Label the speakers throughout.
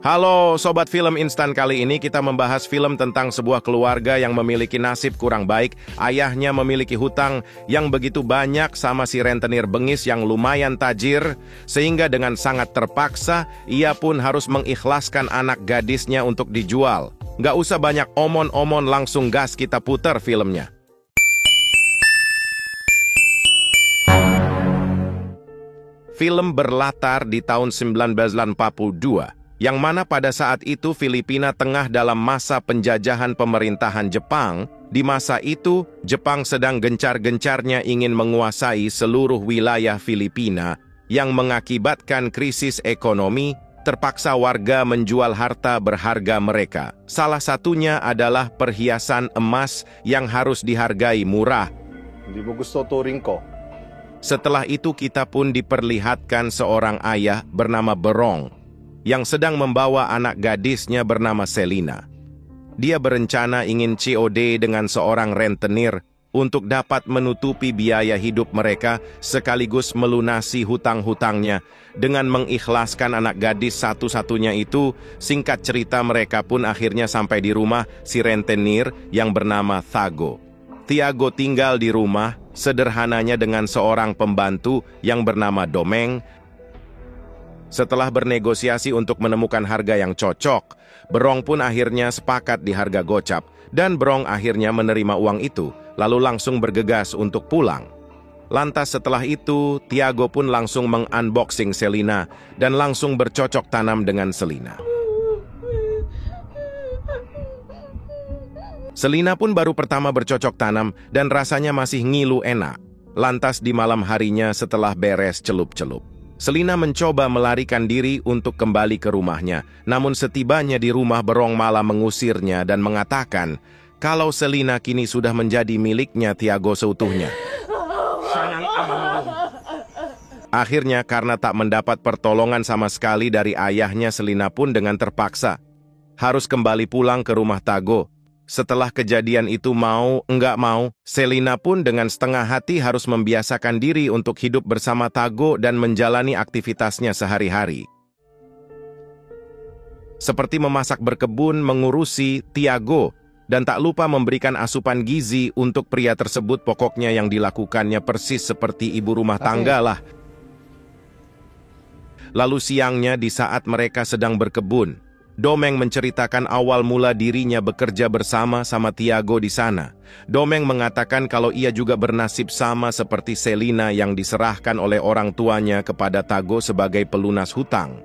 Speaker 1: Halo Sobat Film Instan, kali ini kita membahas film tentang sebuah keluarga yang memiliki nasib kurang baik. Ayahnya memiliki hutang yang begitu banyak sama si rentenir bengis yang lumayan tajir, sehingga dengan sangat terpaksa ia pun harus mengikhlaskan anak gadisnya untuk dijual. Nggak usah banyak omon-omon, langsung gas kita putar filmnya. Film berlatar di tahun 1982. Yang mana pada saat itu Filipina tengah dalam masa penjajahan pemerintahan Jepang. Di masa itu, Jepang sedang gencar-gencarnya ingin menguasai seluruh wilayah Filipina, yang mengakibatkan krisis ekonomi, terpaksa warga menjual harta berharga mereka. Salah satunya adalah perhiasan emas yang harus dihargai murah.
Speaker 2: Hindi mo gusto turing ko.
Speaker 1: Setelah itu kita pun diperlihatkan seorang ayah bernama Berong, yang sedang membawa anak gadisnya bernama Selina. Dia berencana ingin COD dengan seorang rentenir untuk dapat menutupi biaya hidup mereka sekaligus melunasi hutang-hutangnya dengan mengikhlaskan anak gadis satu-satunya itu. Singkat cerita, mereka pun akhirnya sampai di rumah si rentenir yang bernama Thago. Tiago tinggal di rumah sederhananya dengan seorang pembantu yang bernama Domeng. Setelah bernegosiasi untuk menemukan harga yang cocok, Berong pun akhirnya sepakat di harga gocap, dan Berong akhirnya menerima uang itu, lalu langsung bergegas untuk pulang. Lantas setelah itu, Tiago pun langsung mengunboxing Selina, dan langsung bercocok tanam dengan Selina. Selina pun baru pertama bercocok tanam, dan rasanya masih ngilu enak. Lantas di malam harinya setelah beres celup-celup, Selina mencoba melarikan diri untuk kembali ke rumahnya. Namun setibanya di rumah, Berong malah mengusirnya dan mengatakan kalau Selina kini sudah menjadi miliknya Tiago seutuhnya. Akhirnya karena tak mendapat pertolongan sama sekali dari ayahnya, Selina pun dengan terpaksa harus kembali pulang ke rumah Tago. Setelah kejadian itu, mau enggak mau, Selina pun dengan setengah hati harus membiasakan diri untuk hidup bersama Tago dan menjalani aktivitasnya sehari-hari. Seperti memasak, berkebun, mengurusi Tiago, dan tak lupa memberikan asupan gizi untuk pria tersebut. Pokoknya yang dilakukannya persis seperti ibu rumah tangga lah. Lalu siangnya di saat mereka sedang berkebun, Domeng menceritakan awal mula dirinya bekerja bersama Tiago di sana. Domeng mengatakan kalau ia juga bernasib sama seperti Selina yang diserahkan oleh orang tuanya kepada Tago sebagai pelunas hutang.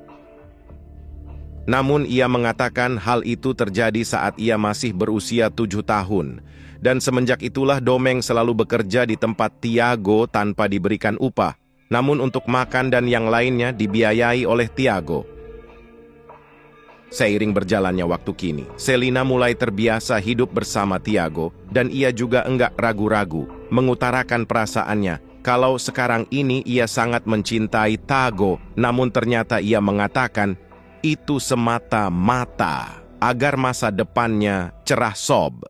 Speaker 1: Namun ia mengatakan hal itu terjadi saat ia masih berusia 7 tahun. Dan semenjak itulah Domeng selalu bekerja di tempat Tiago tanpa diberikan upah. Namun untuk makan dan yang lainnya dibiayai oleh Tiago. Seiring berjalannya waktu kini, Selina mulai terbiasa hidup bersama Tiago, dan ia juga enggak ragu-ragu mengutarakan perasaannya kalau sekarang ini ia sangat mencintai Tago. Namun ternyata ia mengatakan itu semata-mata agar masa depannya cerah sob.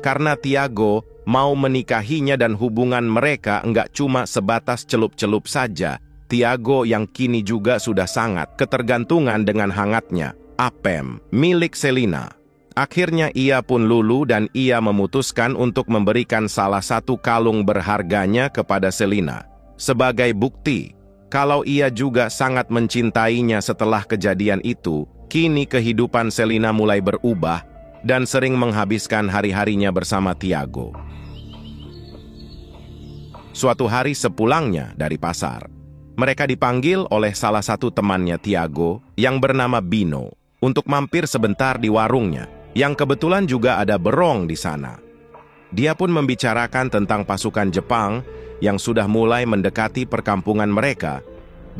Speaker 1: Karena Tiago mau menikahinya dan hubungan mereka enggak cuma sebatas celup-celup saja. Tiago yang kini juga sudah sangat ketergantungan dengan hangatnya Apem, milik Selina. Akhirnya ia pun lulu dan ia memutuskan untuk memberikan salah satu kalung berharganya kepada Selina sebagai bukti kalau ia juga sangat mencintainya. Setelah kejadian itu, kini kehidupan Selina mulai berubah dan sering menghabiskan hari-harinya bersama Tiago. Suatu hari sepulangnya dari pasar, mereka dipanggil oleh salah satu temannya Tiago yang bernama Bino untuk mampir sebentar di warungnya, yang kebetulan juga ada Berong di sana. Dia pun membicarakan tentang pasukan Jepang yang sudah mulai mendekati perkampungan mereka,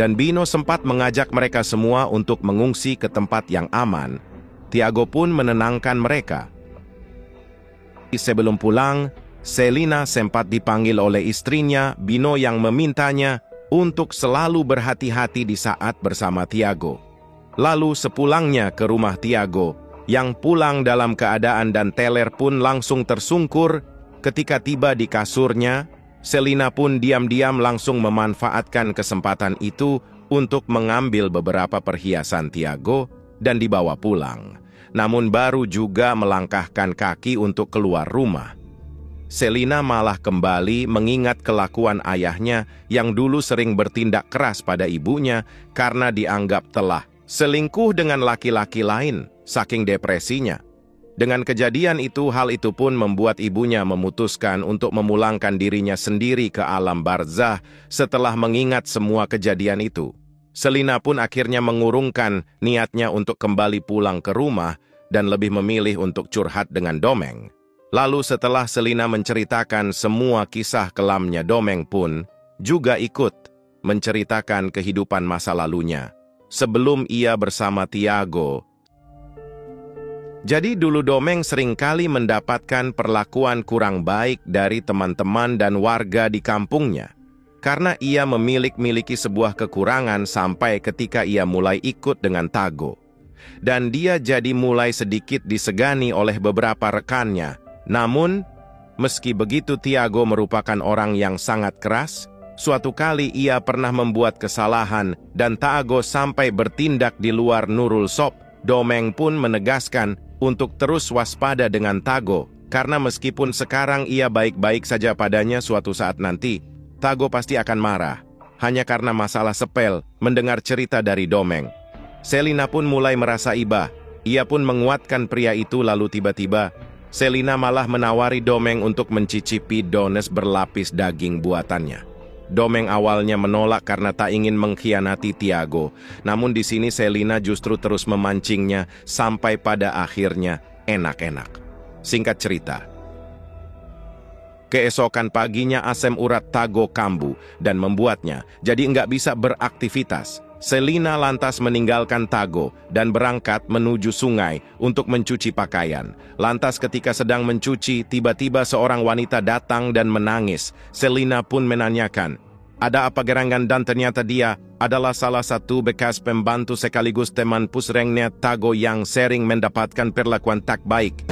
Speaker 1: dan Bino sempat mengajak mereka semua untuk mengungsi ke tempat yang aman. Tiago pun menenangkan mereka. Sebelum pulang, Selina sempat dipanggil oleh istrinya, Bino, yang memintanya untuk selalu berhati-hati di saat bersama Tiago. Lalu sepulangnya ke rumah Tiago, yang pulang dalam keadaan dan teler pun langsung tersungkur. Ketika tiba di kasurnya, Selina pun diam-diam langsung memanfaatkan kesempatan itu untuk mengambil beberapa perhiasan Tiago dan dibawa pulang. Namun baru juga melangkahkan kaki untuk keluar rumah, Selina malah kembali mengingat kelakuan ayahnya yang dulu sering bertindak keras pada ibunya karena dianggap telah selingkuh dengan laki-laki lain, saking depresinya. Dengan kejadian itu, hal itu pun membuat ibunya memutuskan untuk memulangkan dirinya sendiri ke alam barzah setelah mengingat semua kejadian itu. Selina pun akhirnya mengurungkan niatnya untuk kembali pulang ke rumah dan lebih memilih untuk curhat dengan Domeng. Lalu setelah Selina menceritakan semua kisah kelamnya, Domeng pun juga ikut menceritakan kehidupan masa lalunya sebelum ia bersama Tiago. Jadi dulu Domeng seringkali mendapatkan perlakuan kurang baik dari teman-teman dan warga di kampungnya karena ia memiliki sebuah kekurangan sampai ketika ia mulai ikut dengan Tago. Dan dia jadi mulai sedikit disegani oleh beberapa rekannya. Namun, meski begitu Tiago merupakan orang yang sangat keras, suatu kali ia pernah membuat kesalahan dan Tago sampai bertindak di luar Nurul Sop. Domeng pun menegaskan untuk terus waspada dengan Tago, karena meskipun sekarang ia baik-baik saja padanya, suatu saat nanti, Tago pasti akan marah, hanya karena masalah sepel mendengar cerita dari Domeng. Selina pun mulai merasa iba, ia pun menguatkan pria itu lalu tiba-tiba, Selina malah menawari Domeng untuk mencicipi dones berlapis daging buatannya. Domeng awalnya menolak karena tak ingin mengkhianati Tiago. Namun di sini Selina justru terus memancingnya sampai pada akhirnya enak-enak. Singkat cerita, keesokan paginya asam urat Tago kambuh dan membuatnya jadi nggak bisa beraktivitas. Selina lantas meninggalkan Tago dan berangkat menuju sungai untuk mencuci pakaian. Lantas ketika sedang mencuci, tiba-tiba seorang wanita datang dan menangis. Selina pun menanyakan, ada apa gerangan, dan ternyata dia adalah salah satu bekas pembantu sekaligus teman pusrengnya Tago yang sering mendapatkan perlakuan tak baik.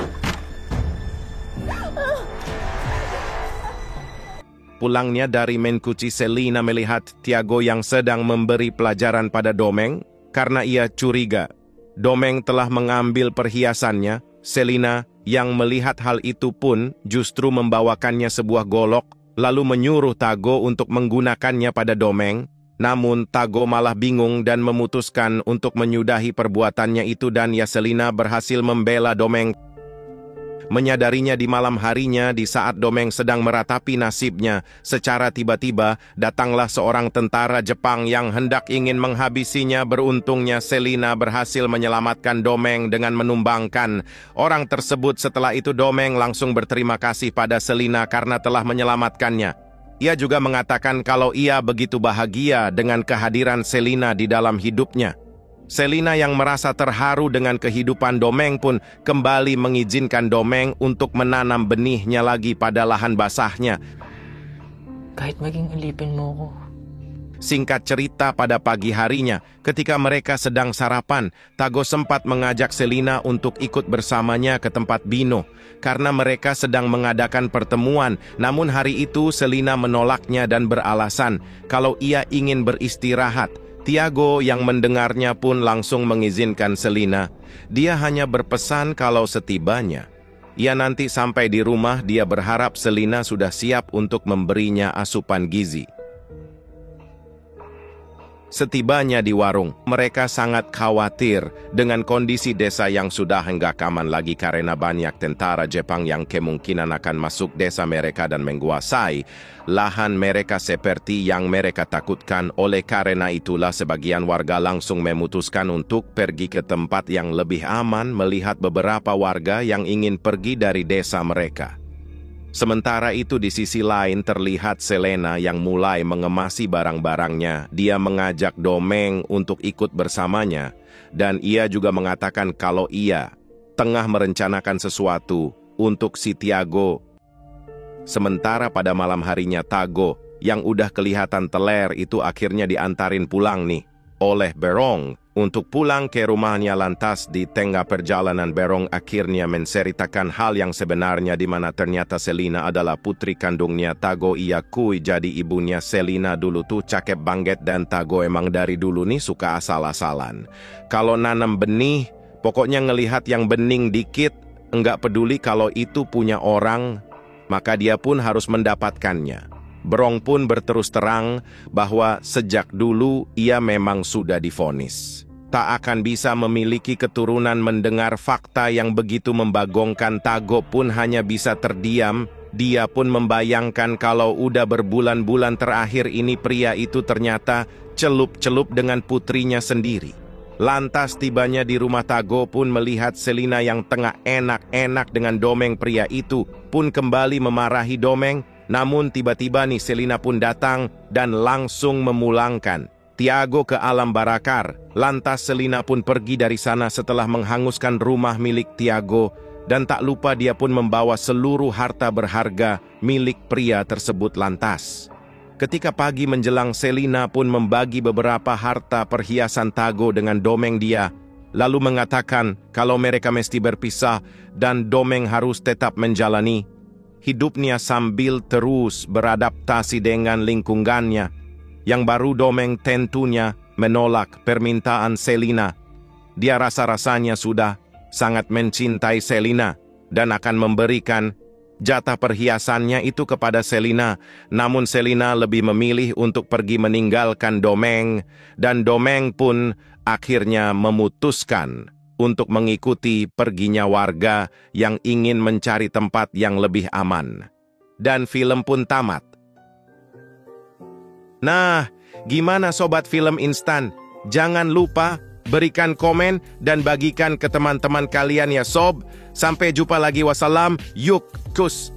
Speaker 1: Pulangnya dari mencuci, Selina melihat Tiago yang sedang memberi pelajaran pada Domeng karena ia curiga Domeng telah mengambil perhiasannya. Selina yang melihat hal itu pun justru membawakannya sebuah golok lalu menyuruh Tago untuk menggunakannya pada Domeng. Namun Tago malah bingung dan memutuskan untuk menyudahi perbuatannya itu dan Selina berhasil membela Domeng. Menyadarinya di malam harinya di saat Domeng sedang meratapi nasibnya, secara tiba-tiba datanglah seorang tentara Jepang yang hendak ingin menghabisinya. Beruntungnya Selina berhasil menyelamatkan Domeng dengan menumbangkan orang tersebut. Setelah itu Domeng langsung berterima kasih pada Selina karena telah menyelamatkannya. Ia juga mengatakan kalau ia begitu bahagia dengan kehadiran Selina di dalam hidupnya. Selina yang merasa terharu dengan kehidupan Domeng pun kembali mengizinkan Domeng untuk menanam benihnya lagi pada lahan basahnya.
Speaker 3: Kahit maging alipin mo ko.
Speaker 1: Singkat cerita, pada pagi harinya, ketika mereka sedang sarapan, Tago sempat mengajak Selina untuk ikut bersamanya ke tempat Bino, karena mereka sedang mengadakan pertemuan. Namun hari itu Selina menolaknya dan beralasan kalau ia ingin beristirahat. Tiago yang mendengarnya pun langsung mengizinkan Selina. Dia hanya berpesan kalau setibanya ia nanti sampai di rumah, dia berharap Selina sudah siap untuk memberinya asupan gizi. Setibanya di warung, mereka sangat khawatir dengan kondisi desa yang sudah enggak aman lagi karena banyak tentara Jepang yang kemungkinan akan masuk desa mereka dan menguasai lahan mereka seperti yang mereka takutkan. Oleh karena itulah sebagian warga langsung memutuskan untuk pergi ke tempat yang lebih aman melihat beberapa warga yang ingin pergi dari desa mereka. Sementara itu di sisi lain terlihat Selena yang mulai mengemasi barang-barangnya. Dia mengajak Domeng untuk ikut bersamanya dan ia juga mengatakan kalau ia tengah merencanakan sesuatu untuk si Tiago. Sementara pada malam harinya Tago yang udah kelihatan teler itu akhirnya diantarin pulang nih oleh Berong untuk pulang ke rumahnya. Lantas di tengah perjalanan Berong akhirnya menceritakan hal yang sebenarnya, di mana ternyata Selina adalah putri kandungnya Tago. Ia kui jadi ibunya Selina dulu tuh cakep banget, dan Tago emang dari dulu nih suka asal-asalan. Kalau nanam benih, pokoknya ngelihat yang bening dikit, enggak peduli kalau itu punya orang, maka dia pun harus mendapatkannya. Berong pun berterus terang bahwa sejak dulu ia memang sudah divonis tak akan bisa memiliki keturunan. Mendengar fakta yang begitu membagongkan, Tago pun hanya bisa terdiam. Dia pun membayangkan kalau udah berbulan-bulan terakhir ini pria itu ternyata celup-celup dengan putrinya sendiri. Lantas tibanya di rumah, Tago pun melihat Selina yang tengah enak-enak dengan Domeng. Pria itu pun kembali memarahi Domeng. Namun tiba-tiba nih Selina pun datang dan langsung memulangkan Tiago ke alam barakar. Lantas Selina pun pergi dari sana setelah menghanguskan rumah milik Tiago, dan tak lupa dia pun membawa seluruh harta berharga milik pria tersebut. Lantas ketika pagi menjelang, Selina pun membagi beberapa harta perhiasan Tago dengan Domeng dia, lalu mengatakan kalau mereka mesti berpisah dan Domeng harus tetap menjalani hidupnya sambil terus beradaptasi dengan lingkungannya yang baru. Domeng tentunya menolak permintaan Selina. Dia rasa-rasanya sudah sangat mencintai Selina dan akan memberikan jatah perhiasannya itu kepada Selina. Namun Selina lebih memilih untuk pergi meninggalkan Domeng, dan Domeng pun akhirnya memutuskan untuk mengikuti perginya warga yang ingin mencari tempat yang lebih aman. Dan film pun tamat. Nah, gimana sobat film instan? Jangan lupa berikan komen dan bagikan ke teman-teman kalian ya sob. Sampai jumpa lagi, wassalam, yuk, kus.